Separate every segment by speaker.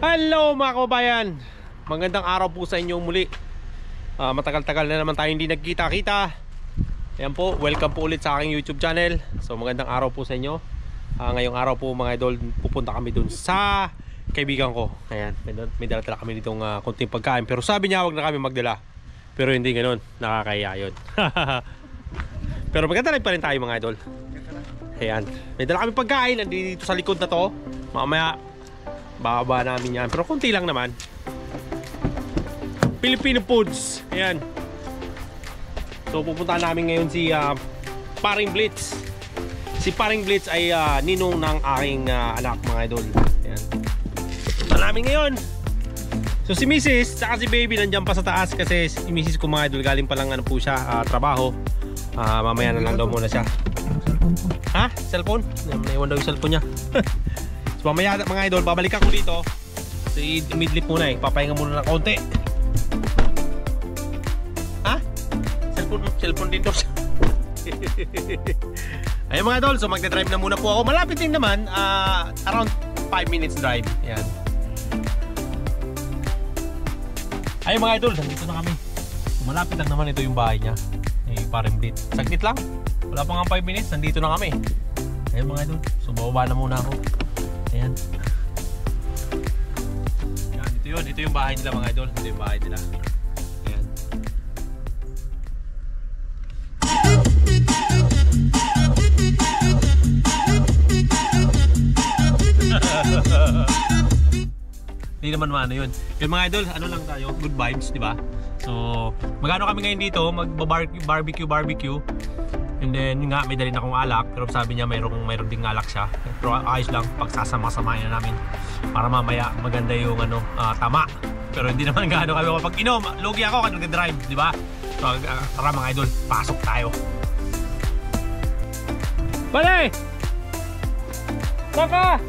Speaker 1: Hello mga kababayan, magandang araw po sa inyong muli. Matagal-tagal na naman tayo hindi nagkita-kita. Ayan po, welcome po ulit sa aking YouTube channel. So magandang araw po sa inyo. Ngayong araw po mga idol, pupunta kami dun sa kaibigan ko. Ayan, may dala-dala kami ditong konting pagkain. Pero sabi niya wag na kami magdala. Pero hindi ganun, nakakaya yun. Pero maganda pa rin tayo mga idol. Ayan, may dala kami pagkain, nandito sa likod na to. Mamaya bababa namin yan, pero konti lang naman. Filipino foods. Ayan. So pupunta namin ngayon si Paring Blitz. Si Paring Blitz ay ninong ng aking anak mga idol. Ayan. Pupunta namin ngayon. So si Mrs. saka si Baby nandiyan pa sa taas. Kasi si Mrs. ko mga idol galing pa lang ano po siya, trabaho. Mamaya na lang daw muna siya. Ha? Cellphone? Naiwan daw yung cellphone niya. So mamaya mga idol, babalik ako dito. So i-midlip muna eh, papahinga muna ng konti. Ha? Cellphone din daw siya. Ayun mga idol, so magdadrive na muna po ako. Malapit din naman, around 5 minutes drive. Ayan. Ayun mga idol, nandito na kami. Malapit lang naman ito yung bahay niya. Paring Blitz. Saglit lang, wala pa nga 5 minutes, nandito na kami. Ayun mga idol, so bababa na muna ako. Ayan. Yan, ito yung bahay nila mga idol. Ito yung bahay nila. Ayan. Hindi naman ano yun. Yung mga idol, ano lang tayo, good vibes, di ba? So, magano kami ngayon dito, mag-barbecue. And then yun nga, may dalhin akong alak. Pero sabi niya mayroon ding alak siya. Pero ayos lang, pagsasama-samahin na namin para mamaya maganda yung tama. Pero hindi naman gaano kami kapag inom. Lugi ako kasi nag-drive, di ba? So tara mga idol, pasok tayo. Bale! Saka!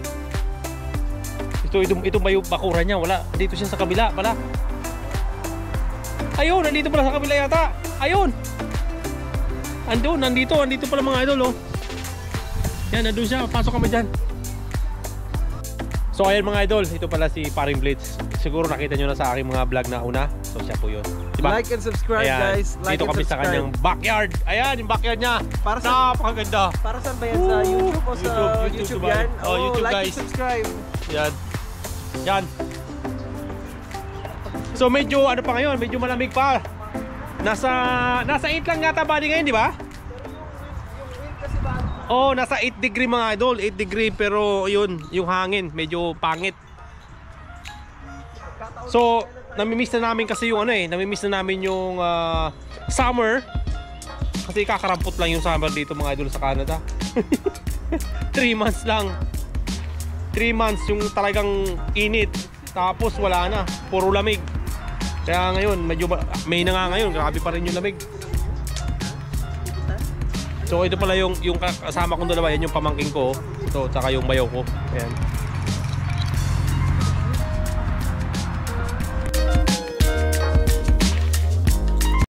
Speaker 1: Ito ba yung bakura niya? Wala, dito siya sa kabila pala. Ayun, nandito pala sa kabila yata. Ayun! Nandito pala mga idol, oh. Yan, nandun siya, pasok kami dyan. So ayan mga idol, ito pala si Paring Blitz. Siguro nakita nyo na sa aking mga vlog na una. So siya po yun, diba?
Speaker 2: Like and subscribe, ayan, guys. Like
Speaker 1: dito
Speaker 2: and
Speaker 1: kami
Speaker 2: subscribe
Speaker 1: sa kanyang backyard. Ayan, yung backyard niya. Napakaganda.
Speaker 2: Para saan ba yan? Sa YouTube o sa YouTube yan?
Speaker 1: Oh, YouTube
Speaker 2: like
Speaker 1: guys.
Speaker 2: and subscribe.
Speaker 1: Yan. So medyo ano pa ngayon, medyo malamig pa. Nasa 8 lang yata bali ngayon, di ba? Oh, nasa 8 degree mga idol, 8 degree, pero yun, yung hangin medyo pangit. So, namimiss na namin kasi yung namimiss na namin yung summer. Kasi kakarampot lang yung summer dito mga idol sa Canada. 3 months lang. 3 months yung talagang init. Tapos wala na, puro lamig. Kaya ngayon, medyo may na nga ngayon, grabe pa rin yung lamig. So ito pala yung kasama kong dalawa, yan yung pamangking ko. Ito, tsaka yung bayaw ko. Ayan.